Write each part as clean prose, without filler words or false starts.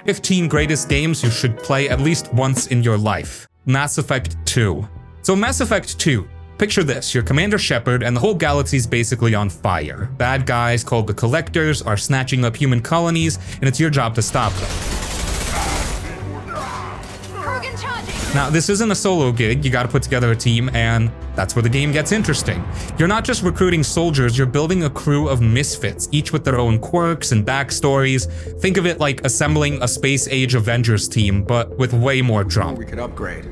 15 greatest games you should play at least once in your life. Mass Effect 2. So Mass Effect 2. Picture this, you're Commander Shepard and the whole galaxy's basically on fire. Bad guys called the Collectors are snatching up human colonies, and it's your job to stop them. Now, this isn't a solo gig, you gotta put together a team, and that's where the game gets interesting. You're not just recruiting soldiers, you're building a crew of misfits, each with their own quirks and backstories. Think of it like assembling a space-age Avengers team, but with way more drama. We could upgrade.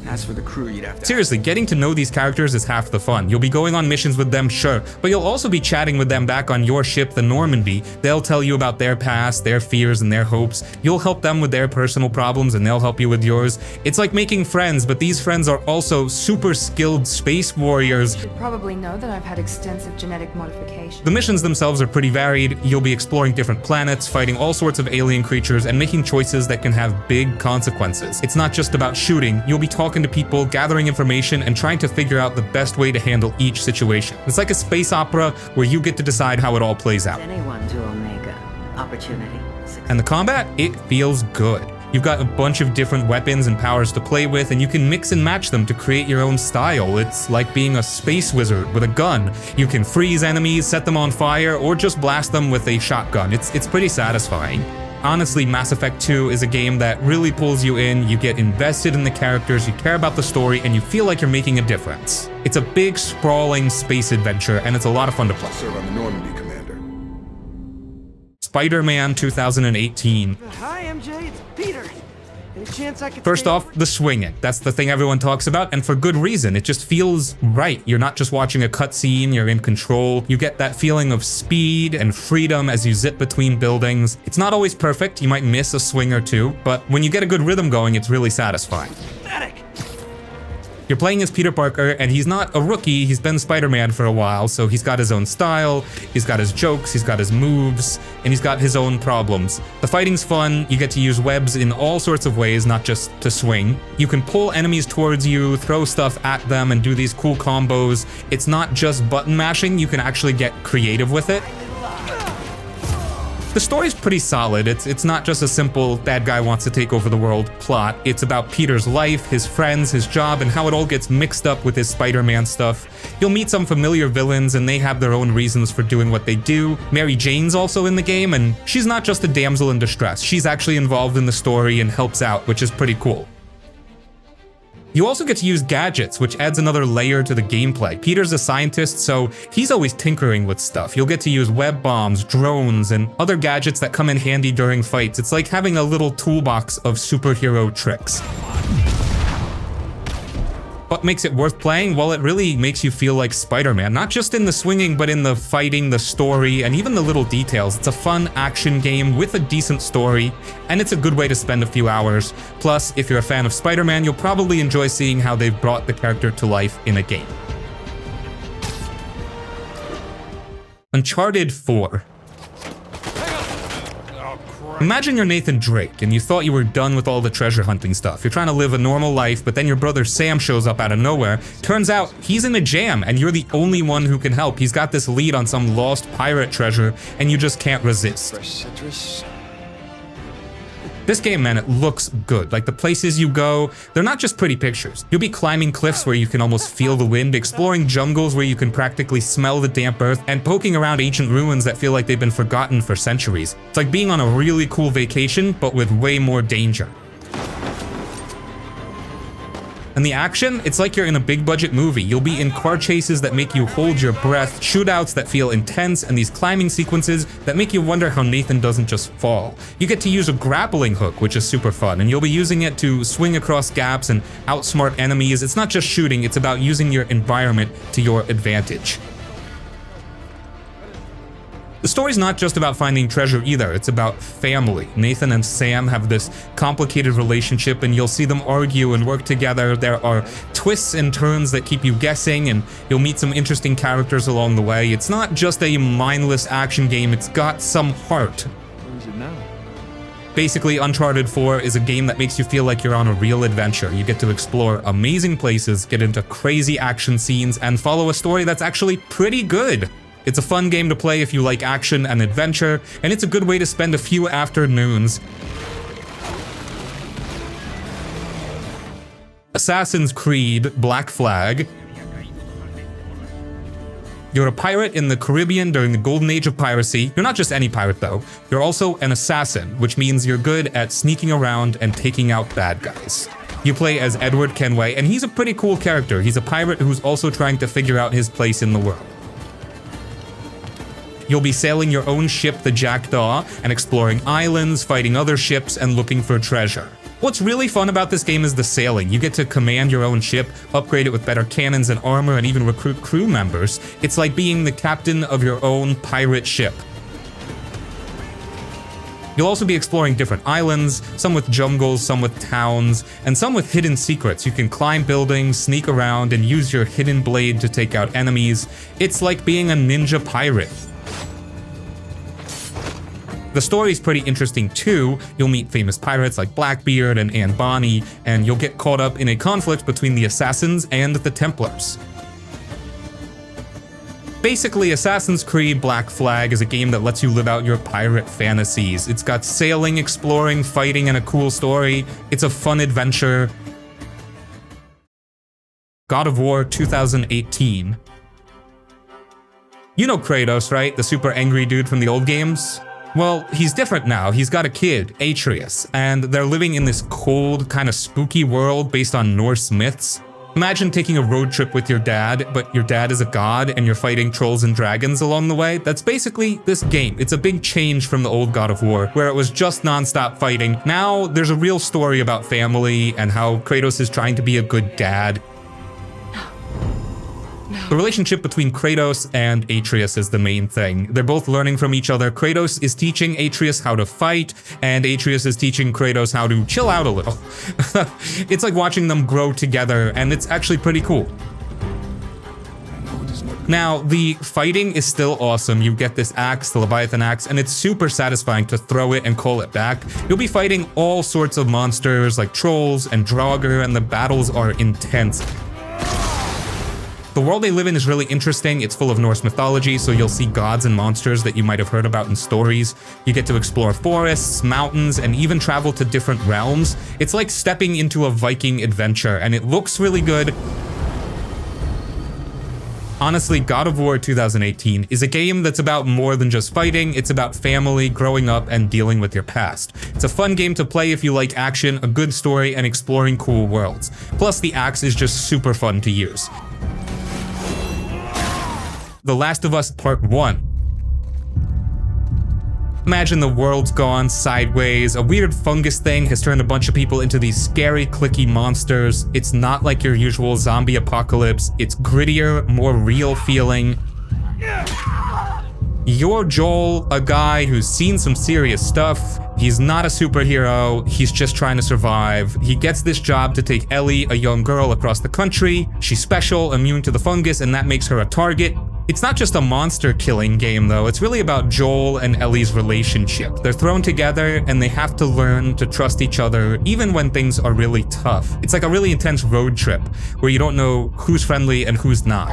As for the crew, you'd have to... Seriously, getting to know these characters is half the fun. You'll be going on missions with them, sure, but you'll also be chatting with them back on your ship, the Normandy. They'll tell you about their past, their fears, and their hopes. You'll help them with their personal problems, and they'll help you with yours. It's like making friends, but these friends are also super skilled space warriors. You should probably know that I've had extensive genetic modification. The missions themselves are pretty varied. You'll be exploring different planets, fighting all sorts of alien creatures, and making choices that can have big consequences. It's not just about shooting. You'll be talking to people, gathering information, and trying to figure out the best way to handle each situation. It's like a space opera where you get to decide how it all plays out. Anyone to Omega. Opportunity. Success. And the combat, it feels good. You've got a bunch of different weapons and powers to play with, and you can mix and match them to create your own style. It's like being a space wizard with a gun. You can freeze enemies, set them on fire, or just blast them with a shotgun. It's pretty satisfying. Honestly, Mass Effect 2 is a game that really pulls you in, you get invested in the characters, you care about the story, and you feel like you're making a difference. It's a big, sprawling space adventure, and it's a lot of fun to play. Serve on the Normandy, Commander. SpiderMan 2018. Hi, MJ, it's Peter. Any chance I could First off, the swinging. That's the thing everyone talks about, and for good reason. It just feels right. You're not just watching a cutscene, you're in control. You get that feeling of speed and freedom as you zip between buildings. It's not always perfect, you might miss a swing or two, but when you get a good rhythm going, it's really satisfying. You're playing as Peter Parker, and he's not a rookie, he's been Spider-Man for a while, so he's got his own style, he's got his jokes, he's got his moves, and he's got his own problems. The fighting's fun, you get to use webs in all sorts of ways, not just to swing. You can pull enemies towards you, throw stuff at them, and do these cool combos. It's not just button mashing, you can actually get creative with it. The story's pretty solid. It's not just a simple bad guy wants to take over the world plot. It's about Peter's life, his friends, his job, and how it all gets mixed up with his Spider-Man stuff. You'll meet some familiar villains, and they have their own reasons for doing what they do. Mary Jane's also in the game, and she's not just a damsel in distress. She's actually involved in the story and helps out, which is pretty cool. You also get to use gadgets, which adds another layer to the gameplay. Peter's a scientist, so he's always tinkering with stuff. You'll get to use web bombs, drones, and other gadgets that come in handy during fights. It's like having a little toolbox of superhero tricks. What makes it worth playing? Well, it really makes you feel like Spider-Man, not just in the swinging, but in the fighting, the story, and even the little details. It's a fun action game with a decent story, and it's a good way to spend a few hours. Plus, if you're a fan of Spider-Man, you'll probably enjoy seeing how they've brought the character to life in a game. Uncharted 4. Imagine you're Nathan Drake, and you thought you were done with all the treasure hunting stuff. You're trying to live a normal life, but then your brother Sam shows up out of nowhere. Turns out, he's in a jam, and you're the only one who can help. He's got this lead on some lost pirate treasure, and you just can't resist. Fresh citrus. This game, man, it looks good. Like, the places you go, they're not just pretty pictures. You'll be climbing cliffs where you can almost feel the wind, exploring jungles where you can practically smell the damp earth, and poking around ancient ruins that feel like they've been forgotten for centuries. It's like being on a really cool vacation, but with way more danger. And the action, it's like you're in a big budget movie. You'll be in car chases that make you hold your breath, shootouts that feel intense, and these climbing sequences that make you wonder how Nathan doesn't just fall. You get to use a grappling hook, which is super fun, and you'll be using it to swing across gaps and outsmart enemies. It's not just shooting, it's about using your environment to your advantage. The story's not just about finding treasure either, it's about family. Nathan and Sam have this complicated relationship, and you'll see them argue and work together. There are twists and turns that keep you guessing, and you'll meet some interesting characters along the way. It's not just a mindless action game, it's got some heart. Where is it now? Basically, Uncharted 4 is a game that makes you feel like you're on a real adventure. You get to explore amazing places, get into crazy action scenes, and follow a story that's actually pretty good. It's a fun game to play if you like action and adventure, and it's a good way to spend a few afternoons. Assassin's Creed Black Flag. You're a pirate in the Caribbean during the golden age of piracy. You're not just any pirate though. You're also an assassin, which means you're good at sneaking around and taking out bad guys. You play as Edward Kenway, and he's a pretty cool character. He's a pirate who's also trying to figure out his place in the world. You'll be sailing your own ship, the Jackdaw, and exploring islands, fighting other ships, and looking for treasure. What's really fun about this game is the sailing. You get to command your own ship, upgrade it with better cannons and armor, and even recruit crew members. It's like being the captain of your own pirate ship. You'll also be exploring different islands, some with jungles, some with towns, and some with hidden secrets. You can climb buildings, sneak around, and use your hidden blade to take out enemies. It's like being a ninja pirate. The story's pretty interesting too. You'll meet famous pirates like Blackbeard and Anne Bonny, and you'll get caught up in a conflict between the Assassins and the Templars. Basically, Assassin's Creed Black Flag is a game that lets you live out your pirate fantasies. It's got sailing, exploring, fighting, and a cool story. It's a fun adventure. God of War 2018. You know Kratos, right? The super angry dude from the old games? Well, he's different now. He's got a kid, Atreus, and they're living in this cold, kind of spooky world based on Norse myths. Imagine taking a road trip with your dad, but your dad is a god and you're fighting trolls and dragons along the way. That's basically this game. It's a big change from the old God of War, where it was just non-stop fighting. Now there's a real story about family and how Kratos is trying to be a good dad. The relationship between Kratos and Atreus is the main thing. They're both learning from each other. Kratos is teaching Atreus how to fight, and Atreus is teaching Kratos how to chill out a little. It's like watching them grow together, and it's actually pretty cool. Now, the fighting is still awesome. You get this axe, the Leviathan axe, and it's super satisfying to throw it and call it back. You'll be fighting all sorts of monsters like trolls and Draugr, and the battles are intense. The world they live in is really interesting. It's full of Norse mythology, so you'll see gods and monsters that you might have heard about in stories. You get to explore forests, mountains, and even travel to different realms. It's like stepping into a Viking adventure, and it looks really good. Honestly, God of War 2018 is a game that's about more than just fighting. It's about family, growing up, and dealing with your past. It's a fun game to play if you like action, a good story, and exploring cool worlds. Plus, the axe is just super fun to use. The Last of Us Part 1. Imagine the world's gone sideways, a weird fungus thing has turned a bunch of people into these scary, clicky monsters. It's not like your usual zombie apocalypse, it's grittier, more real feeling. You're Joel, a guy who's seen some serious stuff. He's not a superhero, he's just trying to survive. He gets this job to take Ellie, a young girl, across the country. She's special, immune to the fungus, and that makes her a target. It's not just a monster killing game though, it's really about Joel and Ellie's relationship. They're thrown together and they have to learn to trust each other even when things are really tough. It's like a really intense road trip where you don't know who's friendly and who's not.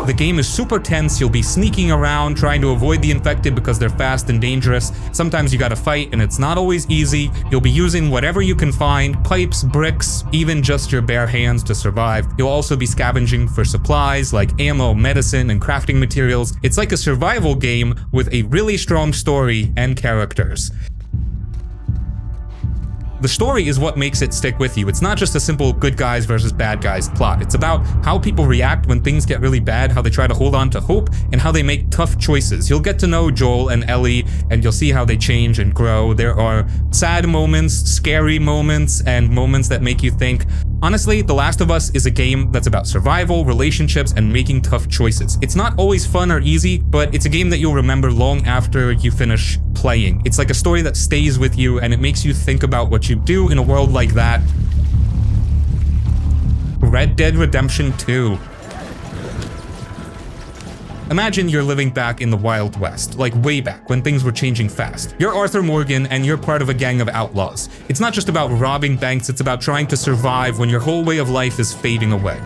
The game is super tense. You'll be sneaking around trying to avoid the infected because they're fast and dangerous. Sometimes you gotta fight and it's not always easy. You'll be using whatever you can find, pipes, bricks, even just your bare hands to survive. You'll also be scavenging for supplies like ammo, medicine, and crafting materials. It's like a survival game with a really strong story and characters. The story is what makes it stick with you. It's not just a simple good guys versus bad guys plot. It's about how people react when things get really bad, how they try to hold on to hope, and how they make tough choices. You'll get to know Joel and Ellie, and you'll see how they change and grow. There are sad moments, scary moments, and moments that make you think. Honestly, The Last of Us is a game that's about survival, relationships, and making tough choices. It's not always fun or easy, but it's a game that you'll remember long after you finish playing. It's like a story that stays with you, and it makes you think about what you do in a world like that. Red Dead Redemption 2. Imagine you're living back in the Wild West, like way back when things were changing fast. You're Arthur Morgan and you're part of a gang of outlaws. It's not just about robbing banks, it's about trying to survive when your whole way of life is fading away.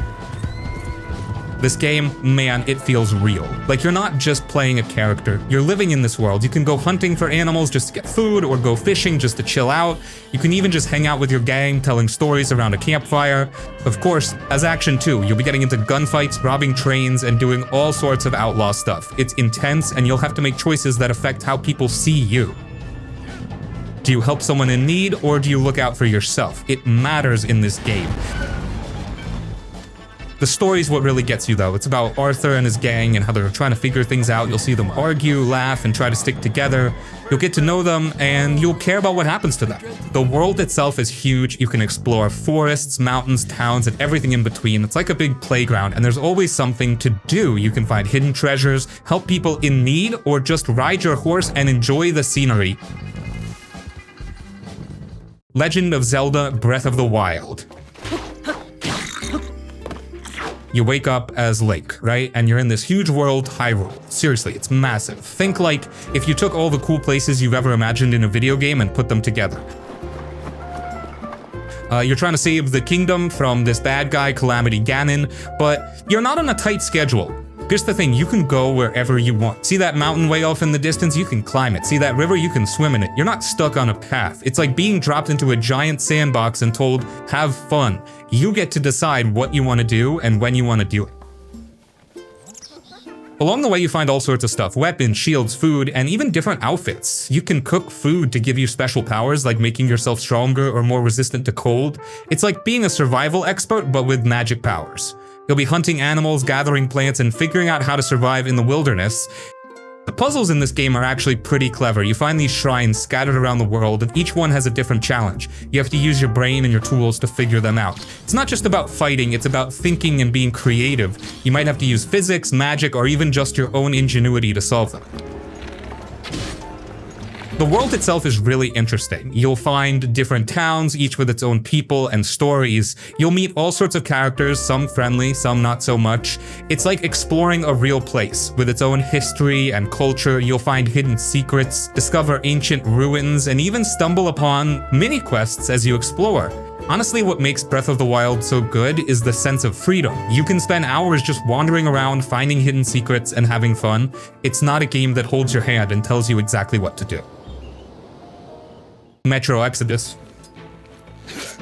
This game, man, it feels real. Like you're not just playing a character, you're living in this world. You can go hunting for animals just to get food, or go fishing just to chill out. You can even just hang out with your gang, telling stories around a campfire. Of course, as action too, you'll be getting into gunfights, robbing trains, and doing all sorts of outlaw stuff. It's intense, and you'll have to make choices that affect how people see you. Do you help someone in need, or do you look out for yourself? It matters in this game. The story's what really gets you though. It's about Arthur and his gang and how they're trying to figure things out. You'll see them argue, laugh, and try to stick together. You'll get to know them, and you'll care about what happens to them. The world itself is huge. You can explore forests, mountains, towns, and everything in between. It's like a big playground, and there's always something to do. You can find hidden treasures, help people in need, or just ride your horse and enjoy the scenery. Legend of Zelda: Breath of the Wild. You wake up as Link, right? And you're in this huge world, Hyrule. Seriously, it's massive. Think like if you took all the cool places you've ever imagined in a video game and put them together. You're trying to save the kingdom from this bad guy, Calamity Ganon, but you're not on a tight schedule. Here's the thing, you can go wherever you want. See that mountain way off in the distance? You can climb it. See that river? You can swim in it. You're not stuck on a path. It's like being dropped into a giant sandbox and told, have fun. You get to decide what you want to do and when you want to do it. Along the way, you find all sorts of stuff: weapons, shields, food, and even different outfits. You can cook food to give you special powers, like making yourself stronger or more resistant to cold. It's like being a survival expert, but with magic powers. You'll be hunting animals, gathering plants, and figuring out how to survive in the wilderness. The puzzles in this game are actually pretty clever. You find these shrines scattered around the world, and each one has a different challenge. You have to use your brain and your tools to figure them out. It's not just about fighting, it's about thinking and being creative. You might have to use physics, magic, or even just your own ingenuity to solve them. The world itself is really interesting. You'll find different towns, each with its own people and stories. You'll meet all sorts of characters, some friendly, some not so much. It's like exploring a real place with its own history and culture. You'll find hidden secrets, discover ancient ruins, and even stumble upon mini-quests as you explore. Honestly, what makes Breath of the Wild so good is the sense of freedom. You can spend hours just wandering around, finding hidden secrets, and having fun. It's not a game that holds your hand and tells you exactly what to do. Metro Exodus.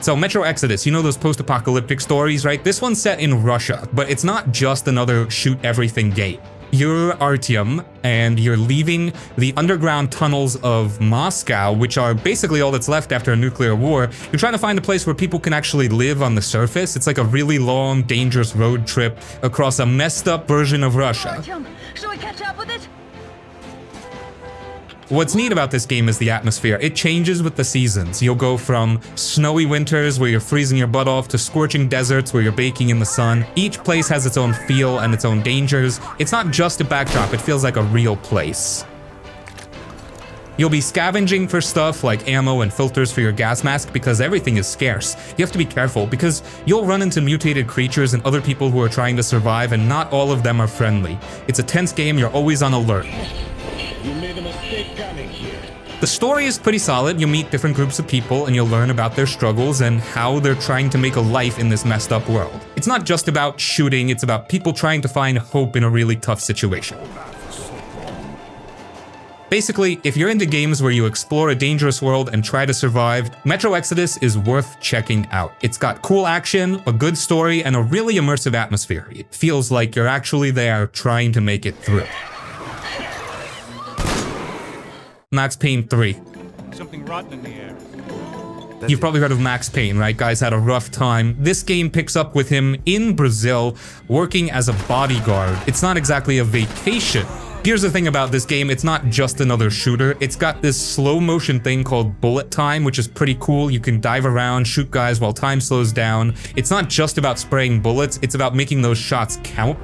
So Metro Exodus, you know those post-apocalyptic stories, right? This one's set in Russia, but it's not just another shoot-everything game. You're Artyom, and you're leaving the underground tunnels of Moscow, which are basically all that's left after a nuclear war. You're trying to find a place where people can actually live on the surface. It's like a really long, dangerous road trip across a messed-up version of Russia. Artyom, should we catch up with it? What's neat about this game is the atmosphere. It changes with the seasons. You'll go from snowy winters where you're freezing your butt off to scorching deserts where you're baking in the sun. Each place has its own feel and its own dangers. It's not just a backdrop, it feels like a real place. You'll be scavenging for stuff like ammo and filters for your gas mask because everything is scarce. You have to be careful because you'll run into mutated creatures and other people who are trying to survive, and not all of them are friendly. It's a tense game, you're always on alert. You made a mistake coming here. The story is pretty solid. You'll meet different groups of people and you'll learn about their struggles and how they're trying to make a life in this messed up world. It's not just about shooting, it's about people trying to find hope in a really tough situation. Basically, if you're into games where you explore a dangerous world and try to survive, Metro Exodus is worth checking out. It's got cool action, a good story, and a really immersive atmosphere. It feels like you're actually there trying to make it through. Max Payne 3. Something rotten in the air. You've probably heard of Max Payne, right? Guy's had a rough time. This game picks up with him in Brazil, working as a bodyguard. It's not exactly a vacation. Here's the thing about this game, it's not just another shooter. It's got this slow motion thing called bullet time, which is pretty cool. You can dive around, shoot guys while time slows down. It's not just about spraying bullets, it's about making those shots count.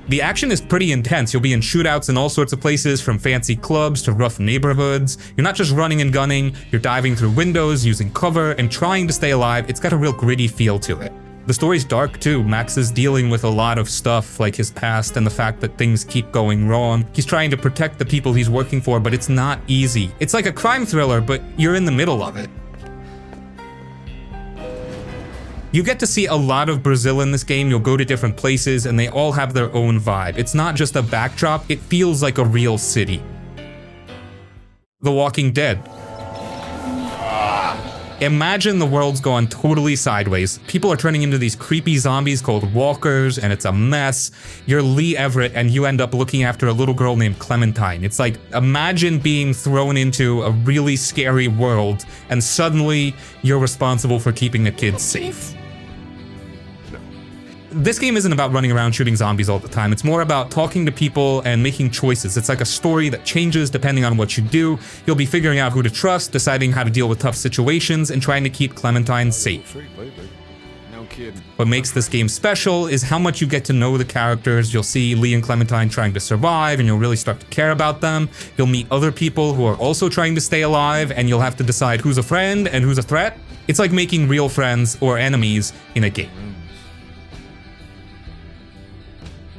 The action is pretty intense. You'll be in shootouts in all sorts of places, from fancy clubs to rough neighborhoods. You're not just running and gunning, you're diving through windows, using cover, and trying to stay alive. It's got a real gritty feel to it. The story's dark too. Max is dealing with a lot of stuff, like his past and the fact that things keep going wrong. He's trying to protect the people he's working for, but it's not easy. It's like a crime thriller, but you're in the middle of it. You get to see a lot of Brazil in this game. You'll go to different places and they all have their own vibe. It's not just a backdrop, it feels like a real city. The Walking Dead. Imagine the world's gone totally sideways. People are turning into these creepy zombies called walkers, and it's a mess. You're Lee Everett, and you end up looking after a little girl named Clementine. It's like, imagine being thrown into a really scary world, and suddenly you're responsible for keeping the kids safe. This game isn't about running around shooting zombies all the time. It's more about talking to people and making choices. It's like a story that changes depending on what you do. You'll be figuring out who to trust, deciding how to deal with tough situations, and trying to keep Clementine safe. No kidding. What makes this game special is how much you get to know the characters. You'll see Lee and Clementine trying to survive, and you'll really start to care about them. You'll meet other people who are also trying to stay alive, and you'll have to decide who's a friend and who's a threat. It's like making real friends or enemies in a game.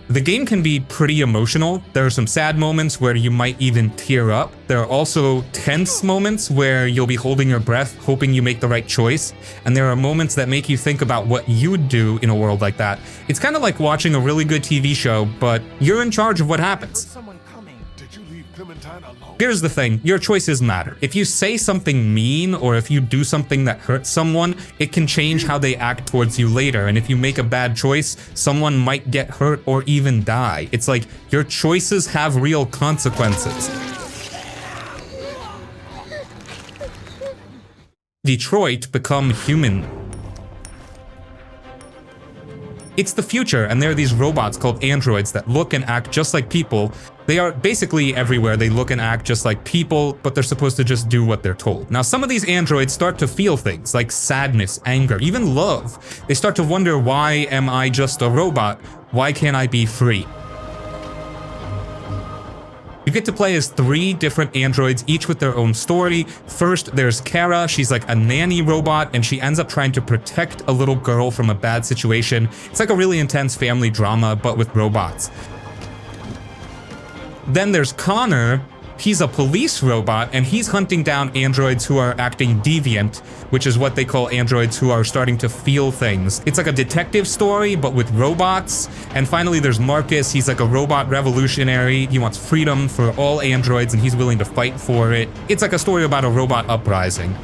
The game can be pretty emotional. There are some sad moments where you might even tear up. There are also tense moments where you'll be holding your breath, hoping you make the right choice. And there are moments that make you think about what you would do in a world like that. It's kind of like watching a really good TV show, but you're in charge of what happens. Someone coming. Did you leave Clementine alone? Here's the thing, your choices matter. If you say something mean or if you do something that hurts someone, it can change how they act towards you later. And if you make a bad choice, someone might get hurt or even die. It's like your choices have real consequences. Detroit Become Human. It's the future, and there are these robots called androids that look and act just like people. They are basically everywhere. They look and act just like people, but they're supposed to just do what they're told. Now, some of these androids start to feel things like sadness, anger, even love. They start to wonder, why am I just a robot? Why can't I be free? You get to play as 3 different androids, each with their own story. First, there's Kara. She's like a nanny robot, and she ends up trying to protect a little girl from a bad situation. It's like a really intense family drama, but with robots. Then there's Connor. He's a police robot, and he's hunting down androids who are acting deviant, which is what they call androids who are starting to feel things. It's like a detective story, but with robots. And finally, there's Marcus. He's like a robot revolutionary. He wants freedom for all androids, and he's willing to fight for it. It's like a story about a robot uprising.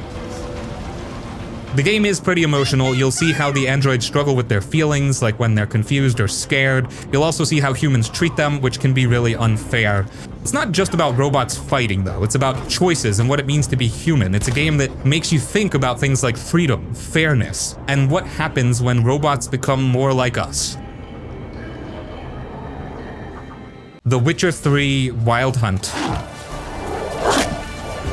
The game is pretty emotional. You'll see how the androids struggle with their feelings, like when they're confused or scared. You'll also see how humans treat them, which can be really unfair. It's not just about robots fighting, though. It's about choices and what it means to be human. It's a game that makes you think about things like freedom, fairness, and what happens when robots become more like us. The Witcher 3 Wild Hunt.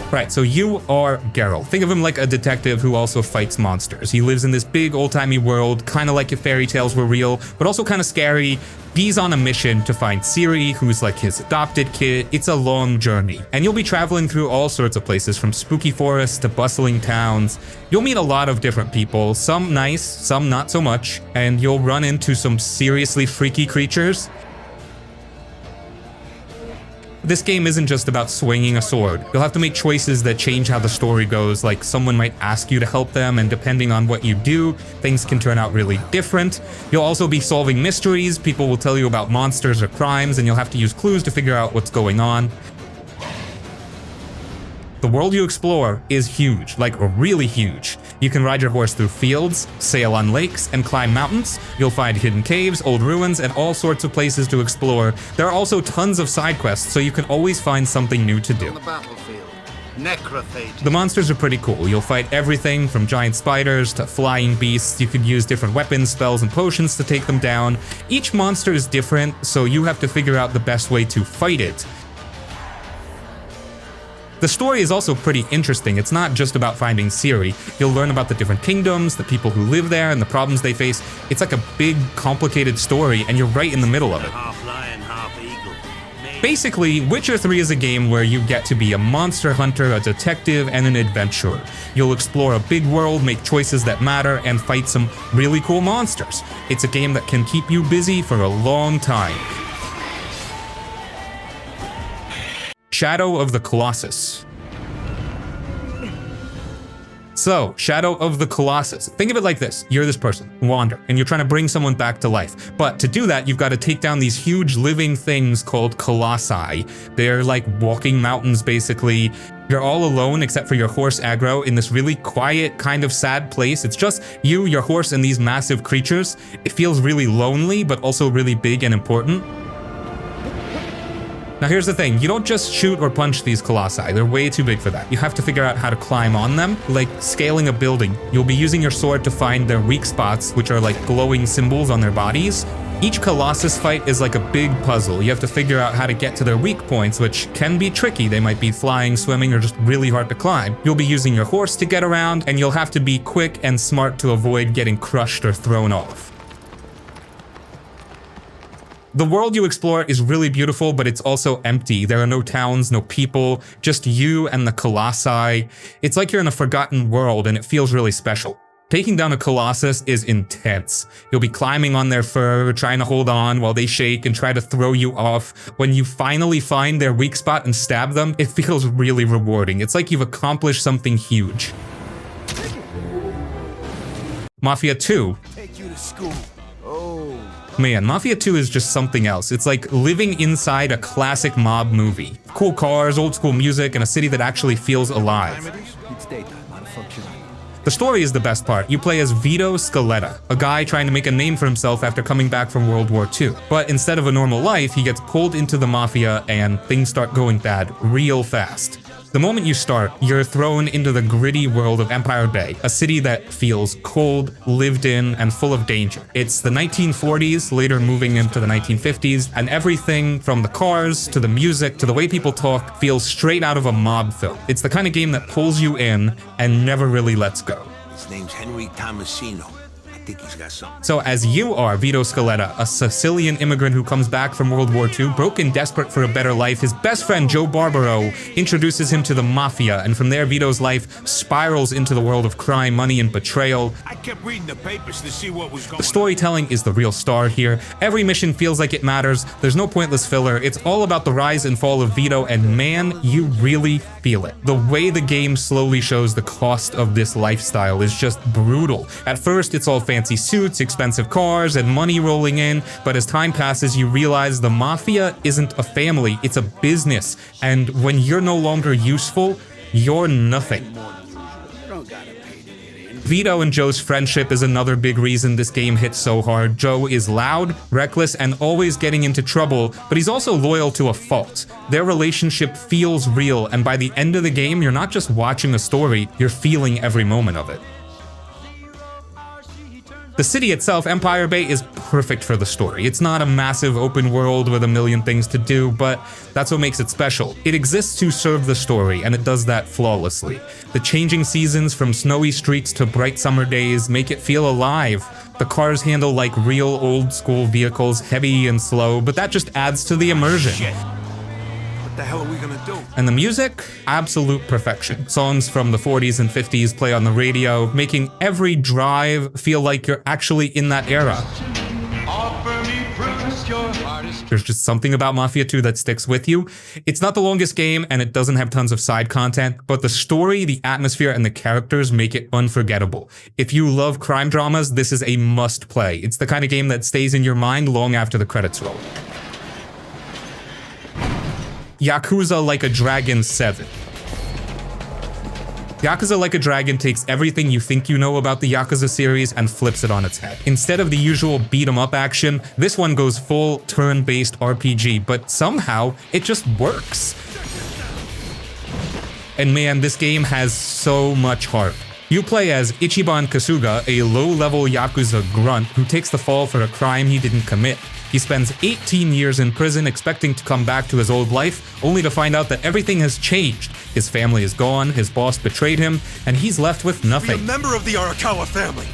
Right, so you are Geralt. Think of him like a detective who also fights monsters. He lives in this big old-timey world, kind of like if fairy tales were real, but also kind of scary. He's on a mission to find Ciri, who's like his adopted kid. It's a long journey, and you'll be traveling through all sorts of places, from spooky forests to bustling towns. You'll meet a lot of different people, some nice, some not so much, and you'll run into some seriously freaky creatures. This game isn't just about swinging a sword. You'll have to make choices that change how the story goes, like someone might ask you to help them, and depending on what you do, things can turn out really different. You'll also be solving mysteries. People will tell you about monsters or crimes, and you'll have to use clues to figure out what's going on. The world you explore is huge, like really huge. You can ride your horse through fields, sail on lakes, and climb mountains. You'll find hidden caves, old ruins, and all sorts of places to explore. There are also tons of side quests, so you can always find something new to do. On the battlefield, necrophage. The monsters are pretty cool. You'll fight everything from giant spiders to flying beasts. You can use different weapons, spells, and potions to take them down. Each monster is different, so you have to figure out the best way to fight it. The story is also pretty interesting. It's not just about finding Ciri. You'll learn about the different kingdoms, the people who live there, and the problems they face. It's like a big, complicated story, and you're right in the middle of it. Half lion, half eagle. Basically, Witcher 3 is a game where you get to be a monster hunter, a detective, and an adventurer. You'll explore a big world, make choices that matter, and fight some really cool monsters. It's a game that can keep you busy for a long time. Shadow of the Colossus. So, Shadow of the Colossus. Think of it like this. You're this person, Wander, and you're trying to bring someone back to life. But to do that, you've got to take down these huge living things called Colossi. They're like walking mountains, basically. You're all alone except for your horse Aggro in this really quiet, kind of sad place. It's just you, your horse, and these massive creatures. It feels really lonely, but also really big and important. Now here's the thing, you don't just shoot or punch these colossi, they're way too big for that. You have to figure out how to climb on them, like scaling a building. You'll be using your sword to find their weak spots, which are like glowing symbols on their bodies. Each Colossus fight is like a big puzzle. You have to figure out how to get to their weak points, which can be tricky. They might be flying, swimming, or just really hard to climb. You'll be using your horse to get around, and you'll have to be quick and smart to avoid getting crushed or thrown off. The world you explore is really beautiful, but it's also empty. There are no towns, no people, just you and the Colossi. It's like you're in a forgotten world, and it feels really special. Taking down a Colossus is intense. You'll be climbing on their fur, trying to hold on while they shake and try to throw you off. When you finally find their weak spot and stab them, it feels really rewarding. It's like you've accomplished something huge. Mafia 2. Take you to school. Man, Mafia 2 is just something else. It's like living inside a classic mob movie. Cool cars, old school music, and a city that actually feels alive. It's daytime, unfunctional. The story is the best part. You play as Vito Scaletta, a guy trying to make a name for himself after coming back from World War II. But instead of a normal life, he gets pulled into the Mafia and things start going bad real fast. The moment you start, you're thrown into the gritty world of Empire Bay, a city that feels cold, lived in, and full of danger. It's the 1940s, later moving into the 1950s, and everything from the cars, to the music, to the way people talk, feels straight out of a mob film. It's the kind of game that pulls you in and never really lets go. His name's Henry Tomasino. I think he's got something. So as you are Vito Scaletta, a Sicilian immigrant who comes back from World War II, broken, desperate for a better life, his best friend Joe Barbaro introduces him to the Mafia, and from there Vito's life spirals into the world of crime, money, and betrayal. I kept reading the papers to see what was going on. The storytelling is the real star here. Every mission feels like it matters. There's no pointless filler. It's all about the rise and fall of Vito, and man, you really feel it. The way the game slowly shows the cost of this lifestyle is just brutal. At first, it's all fancy suits, expensive cars, and money rolling in, but as time passes, you realize the Mafia isn't a family, it's a business, and when you're no longer useful, you're nothing. Vito and Joe's friendship is another big reason this game hits so hard. Joe is loud, reckless, and always getting into trouble, but he's also loyal to a fault. Their relationship feels real, and by the end of the game, you're not just watching a story, you're feeling every moment of it. The city itself, Empire Bay, is perfect for the story. It's not a massive open world with a million things to do, but that's what makes it special. It exists to serve the story, and it does that flawlessly. The changing seasons from snowy streets to bright summer days make it feel alive. The cars handle like real old-school vehicles, heavy and slow, but that just adds to the immersion. Shit. What the hell are we gonna do? And the music? Absolute perfection. Songs from the 40s and 50s play on the radio, making every drive feel like you're actually in that era. There's just something about Mafia 2 that sticks with you. It's not the longest game, and it doesn't have tons of side content, but the story, the atmosphere, and the characters make it unforgettable. If you love crime dramas, this is a must-play. It's the kind of game that stays in your mind long after the credits roll. Yakuza Like a Dragon 7. Yakuza Like a Dragon takes everything you think you know about the Yakuza series and flips it on its head. Instead of the usual beat-em-up action, this one goes full turn-based RPG, but somehow it just works. And man, this game has so much heart. You play as Ichiban Kasuga, a low-level Yakuza grunt who takes the fall for a crime he didn't commit. He spends 18 years in prison expecting to come back to his old life, only to find out that everything has changed. His family is gone, his boss betrayed him, and he's left with nothing. Be a member of the Arakawa family.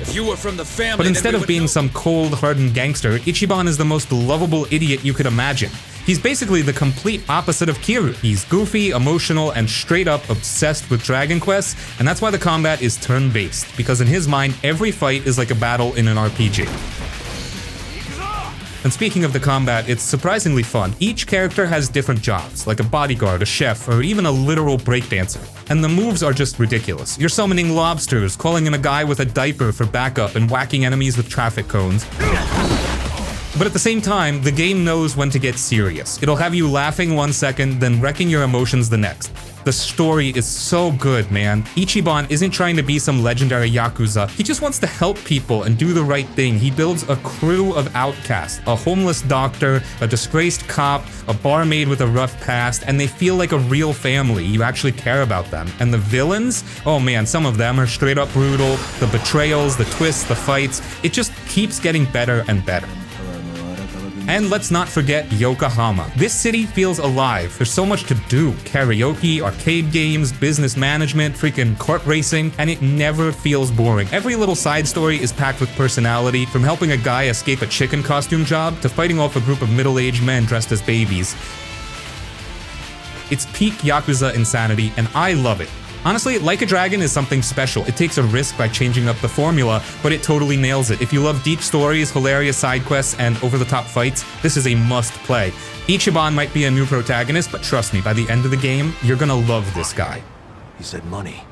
If you were from the family, But instead of being some cold, hardened gangster, Ichiban is the most lovable idiot you could imagine. He's basically the complete opposite of Kiryu. He's goofy, emotional, and straight up obsessed with Dragon Quest, and that's why the combat is turn-based, because in his mind, every fight is like a battle in an RPG. And speaking of the combat, it's surprisingly fun. Each character has different jobs, like a bodyguard, a chef, or even a literal breakdancer. And the moves are just ridiculous. You're summoning lobsters, calling in a guy with a diaper for backup, and whacking enemies with traffic cones. But at the same time, the game knows when to get serious. It'll have you laughing 1 second, then wrecking your emotions the next. The story is so good, man. Ichiban isn't trying to be some legendary Yakuza. He just wants to help people and do the right thing. He builds a crew of outcasts, a homeless doctor, a disgraced cop, a barmaid with a rough past, and they feel like a real family. You actually care about them. And the villains? Oh man, some of them are straight up brutal. The betrayals, the twists, the fights. It just keeps getting better and better. And let's not forget Yokohama. This city feels alive. There's so much to do. Karaoke, arcade games, business management, freaking kart racing, and it never feels boring. Every little side story is packed with personality, from helping a guy escape a chicken costume job to fighting off a group of middle-aged men dressed as babies. It's peak Yakuza insanity, and I love it. Honestly, Like a Dragon is something special. It takes a risk by changing up the formula, but it totally nails it. If you love deep stories, hilarious side quests, and over-the-top fights, this is a must-play. Ichiban might be a new protagonist, but trust me, by the end of the game, you're gonna love this guy. He said money.